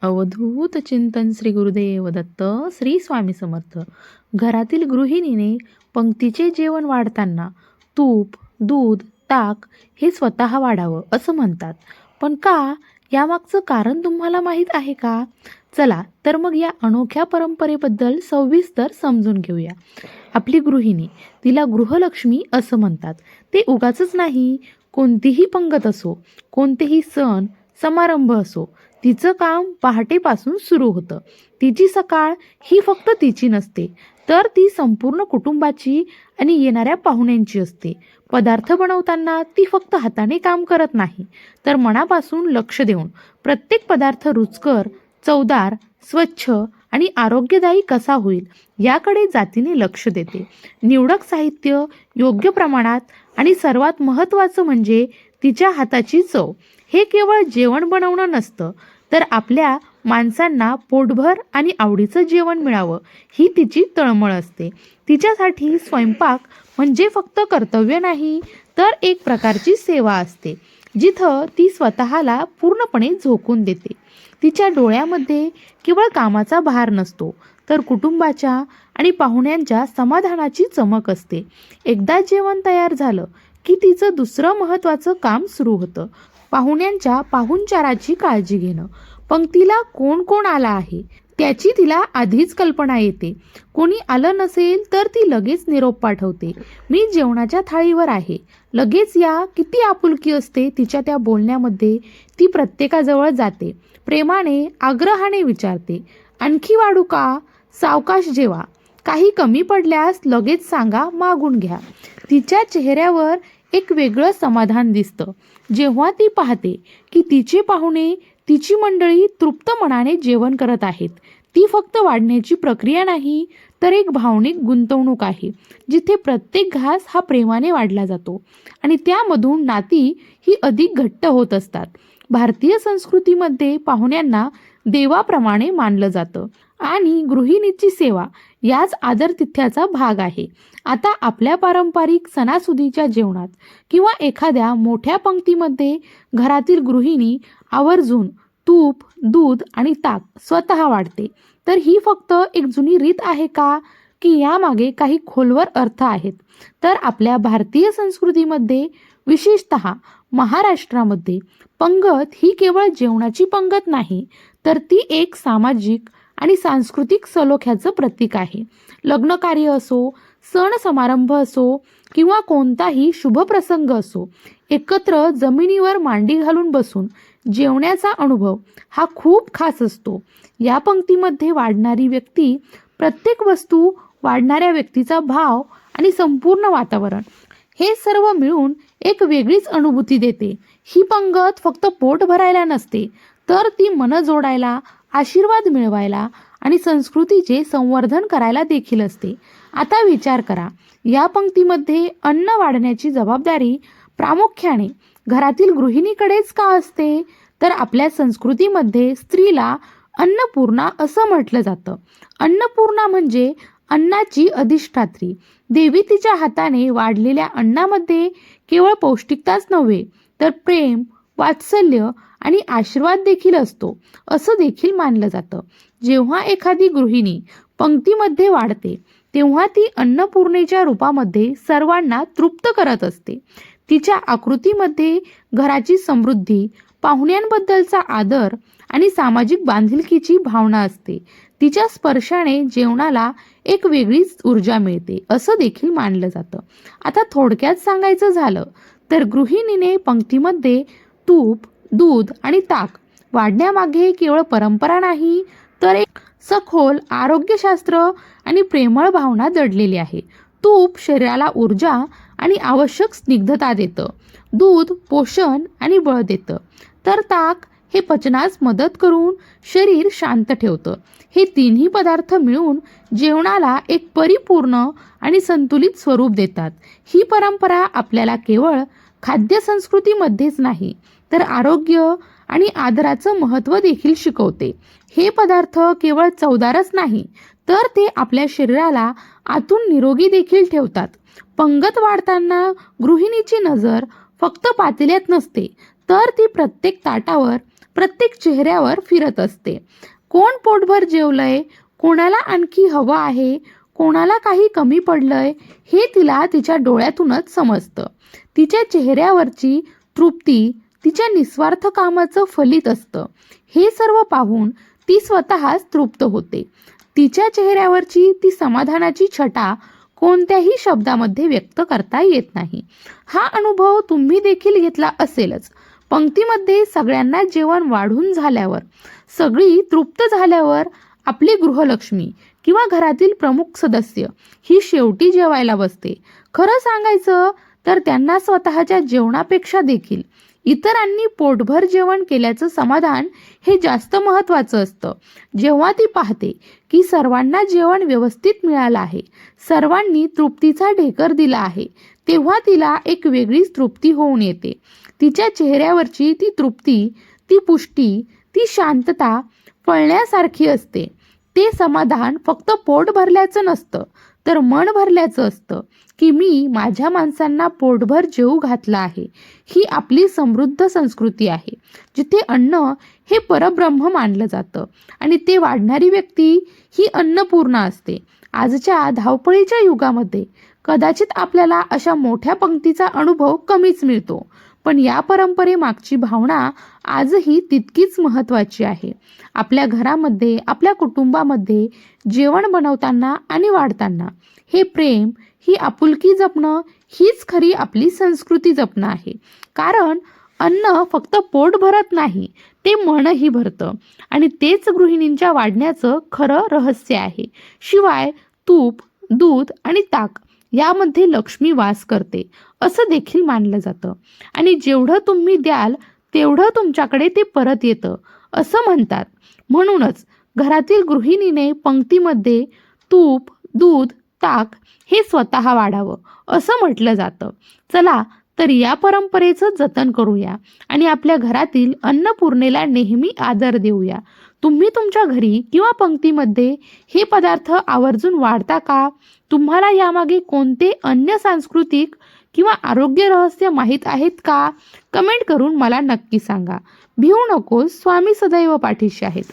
अवधूत चिंतन श्री गुरुदेव दत्त श्री स्वामी समर्थ. घरातील गृहिणीने पंक्तीचे जेवण वाढताना तूप, दूध, ताक हे स्वतः वाढावं असं म्हणतात. पण का? यामागचं कारण तुम्हाला माहीत आहे का? चला तर मग या अनोख्या परंपरेबद्दल सविस्तर समजून घेऊया. आपली गृहिणी, तिला गृहलक्ष्मी असं म्हणतात. ते उगाचच नाही. कोणतीही पंगत असो, कोणतेही सण समारंभ असो, तिचं काम पहाटेपासून सुरू होतं. तिची सकाळ ही फक्त तिची नसते, तर ती संपूर्ण कुटुंबाची आणि येणाऱ्या पाहुण्यांची असते. पदार्थ बनवताना ती फक्त हाताने काम करत नाही, तर मनापासून लक्ष देऊन प्रत्येक पदार्थ रुचकर, चवदार, स्वच्छ आणि आरोग्यदायी कसा होईल याकडे जातीने लक्ष देते. निवडक साहित्य, योग्य प्रमाणात आणि सर्वात महत्त्वाचं म्हणजे तिच्या हाताची चव. हे केवळ जेवण बनवणं नसतं, तर आपल्या माणसांना पोटभर आणि आवडीचं जेवण मिळावं ही तिची तळमळ असते. तिच्यासाठी स्वयंपाक म्हणजे फक्त कर्तव्य नाही, तर एक प्रकारची सेवा असते, जिथं ती स्वतःला पूर्णपणे झोकून देते. तिच्या डोळ्यामध्ये केवळ कामाचा भार नसतो, तर कुटुंबाच्या आणि पाहुण्यांच्या समाधानाची चमक असते. एकदा जेवण तयार झालं की तिचं दुसरं महत्त्वाचं काम सुरू होतं. पाहुण्यांच्या पाहुणचाराची काळजी घेणं. पंक्तीला कोण कोण आला आहे त्याची तिला आधीच कल्पना येते. कोणी आलं नसेल तर ती लगेच निरोप पाठवते, मी जेवणाच्या थाळीवर आहे, लगेच या. किती आपुलकी असते तिच्या त्या बोलण्यामध्ये. ती प्रत्येकाजवळ जाते, प्रेमाने आग्रहाने विचारते, आणखी वाढू का? सावकाश जेवा. काही कमी पडल्यास लगेच सांगा, मागून घ्या. तिच्या चेहऱ्यावर एक वेगळं समाधान दिसतं जेव्हा ती पाहते की तिचे पाहुणे, तिची मंडळी तृप्त मनाने जेवण करत आहेत. ती फक्त वाढण्याची प्रक्रिया नाही, तर एक भावनिक गुंतवणूक आहे, जिथे प्रत्येक घास हा प्रेमाने वाढला जातो आणि त्यामधून नाती ही अधिक घट्ट होत असतात. भारतीय संस्कृतीमध्ये पाहुण्यांना देवाप्रमाणे मानलं जातं आणि गृहिणीची सेवा याच आदरातिथ्याचा भाग आहे. आता आपल्या पारंपरिक सणासुदीच्या जेवणात किंवा एखाद्या मोठ्या पंक्तीमध्ये घरातील गृहिणी आवर्जून तूप, दूध आणि ताक स्वतः वाढते. तर ही फक्त एक जुनी रीत आहे का, की यामागे काही खोलवर अर्थ आहेत? तर आपल्या भारतीय संस्कृतीमध्ये, विशेषतः महाराष्ट्रामध्ये, पंगत ही केवळ जेवणाची पंगत नाही, तर ती एक सामाजिक आणि सांस्कृतिक सलोख्याचं प्रतीक आहे. लग्नकार्य असो, सण समारंभ असो किंवा कोणताही शुभप्रसंग असो, एकत्र जमिनीवर मांडी घालून बसून जेवण्याचा अनुभव हा खूप खास असतो. या पंक्तीमध्ये वाढणारी व्यक्ती, प्रत्येक वस्तू, वाढणाऱ्या व्यक्तीचा भाव आणि संपूर्ण वातावरण हे सर्व मिळून एक वेगळीच अनुभूती देते. ही पंगत फक्त पोट भरायला नसते, तर ती मन जोडायला, आशीर्वाद मिळवायला आणि संस्कृतीचे संवर्धन करायला देखील असते. आता विचार करा, या पंक्तीमध्ये अन्न वाढण्याची जबाबदारी प्रामुख्याने घरातील गृहिणीकडेच का असते? तर आपल्या संस्कृतीमध्ये स्त्रीला अन्नपूर्णा असं म्हटलं जातं. अन्नपूर्णा म्हणजे अन्नाची अधिष्ठात्री. देवी तिच्या हाताने वाढलेल्या अन्नामध्ये केवळ पौष्टिकताच नव्हे, तर प्रेम, वात्सल्य आणि आशीर्वाद देखील असतो, असं देखील मानलं जातं. जेव्हा एखादी गृहिणी पंक्तीमध्ये वाढते, तेव्हा ती अन्नपूर्णेच्या रूपामध्ये सर्वांना तृप्त करत असते. तिच्या आकृतीमध्ये घराची समृद्धी, पाहुण्यांबद्दलचा आदर आणि सामाजिक बांधिलकीची भावना असते. तिच्या स्पर्शाने जेवणाला एक वेगळीच ऊर्जा मिळते, असं देखील मानलं जातं. आता थोडक्यात सांगायचं झालं तर गृहिणीने पंक्तीमध्ये तूप, दूध आणि ताक वाढण्यामागे केवळ परंपरा नाही, तर एक सखोल आरोग्यशास्त्र आणि प्रेमळ भावना दडलेली आहे. तूप शरीराला ऊर्जा आणि आवश्यक स्निग्धता देतं. दूध पोषण आणि बळ देतं, तर ताक हे पचनास मदत करून शरीर शांत ठेवतं. हे तिन्ही पदार्थ मिळून जेवणाला एक परिपूर्ण आणि संतुलित स्वरूप देतात. ही परंपरा आपल्याला केवळ खाद्य संस्कृतीमध्येच नाही, तर आरोग्य आणि आदराचं महत्त्व देखील शिकवते. हे पदार्थ केवळ चवदारच नाही, तर ते आपल्या शरीराला आतून निरोगी देखील ठेवतात. पंगत वाढताना गृहिणीची नजर फक्त पातेल्यात नसते, तर ती प्रत्येक ताटावर प्रत्येक चेहऱ्यावर फिरत असते. कोण पोटभर जेवलंय, कोणाला आणखी हवं आहे, कोणाला काही कमी पडलंय, हे तिला तिच्या डोळ्यातूनच समजतं. तिच्या चेहऱ्यावरची तृप्ती तिच्या निस्वार्थ कामाचं फलित असतं. हे सर्व पाहून ती स्वतःच तृप्त होते. तिच्या चेहऱ्यावरची ती समाधानाची छटा कोणत्याही शब्दामध्ये व्यक्त करता येत नाही. हा अनुभव तुम्ही देखील घेतला असेलच. पंक्तीमध्ये सगळ्यांना जेवण वाढून झाल्यावर, सगळी तृप्त झाल्यावर आपली गृहलक्ष्मी किंवा घरातील प्रमुख सदस्य ही शेवटी जेवायला बसते. खरं सांगायचं तर त्यांना स्वतःच्या जेवणापेक्षा देखील इतरांनी पोटभर जेवण केल्याचं समाधान हे जास्त महत्त्वाचं असतं. जेव्हा ती पाहते की सर्वांना जेवण व्यवस्थित मिळालं आहे, सर्वांनी तृप्तीचा ढेकर दिला आहे, तेव्हा तिला एक वेगळीच तृप्ती होऊन येते. तिच्या चेहऱ्यावरची ती तृप्ती, ती पुष्टी, ती शांतता फळण्यासारखी असते. ते समाधान फक्त पोट भरल्याचं नसतं, तर मन भरल्याचं असतं की मी माझ्या माणसांना पोटभर जेवू घातलं आहे. ही आपली समृद्ध संस्कृती आहे, जिथे अन्न हे परब्रह्म मानलं जातं आणि ते वाढणारी व्यक्ती ही अन्नपूर्णा असते. आजच्या धावपळीच्या युगामध्ये कदाचित आपल्याला अशा मोठ्या पंक्तीचा अनुभव कमीच मिळतो, पण या परंपरेमागची भावना आजही तितकीच महत्त्वाची आहे. आपल्या घरामध्ये, आपल्या कुटुंबामध्ये जेवण बनवताना आणि वाढताना हे प्रेम, ही आपुलकी जपणं हीच खरी आपली संस्कृती जपणं आहे. कारण अन्न फक्त पोट भरत नाही, ते मनही भरतं आणि तेच गृहिणींच्या वाढण्याचं खरं रहस्य आहे. शिवाय तूप, दूध आणि ताक यामध्ये लक्ष्मी वास करते असं देखील मानलं जातं आणि जेवढं तुम्ही द्याल तेवढं तुमच्याकडे ते परत येतं असं म्हणतात. म्हणूनच घरातील गृहिणीने पंक्तीमध्ये तूप, दूध, ताक हे स्वतः वाढावं असं म्हटलं जातं. चला तर या परंपरेचं जतन करूया आणि आपल्या घरातील अन्नपूर्णेला नेहमी आदर देऊया. तुम्ही तुमच्या घरी किंवा पंक्तीमध्ये हे पदार्थ आवर्जून वाढता का? तुम्हाला यामागे कोणते अन्य सांस्कृतिक किंवा आरोग्य रहस्य माहीत आहेत का? कमेंट करून मला नक्की सांगा. भिवू नकोस, स्वामी सदैव पाठीशी आहेत.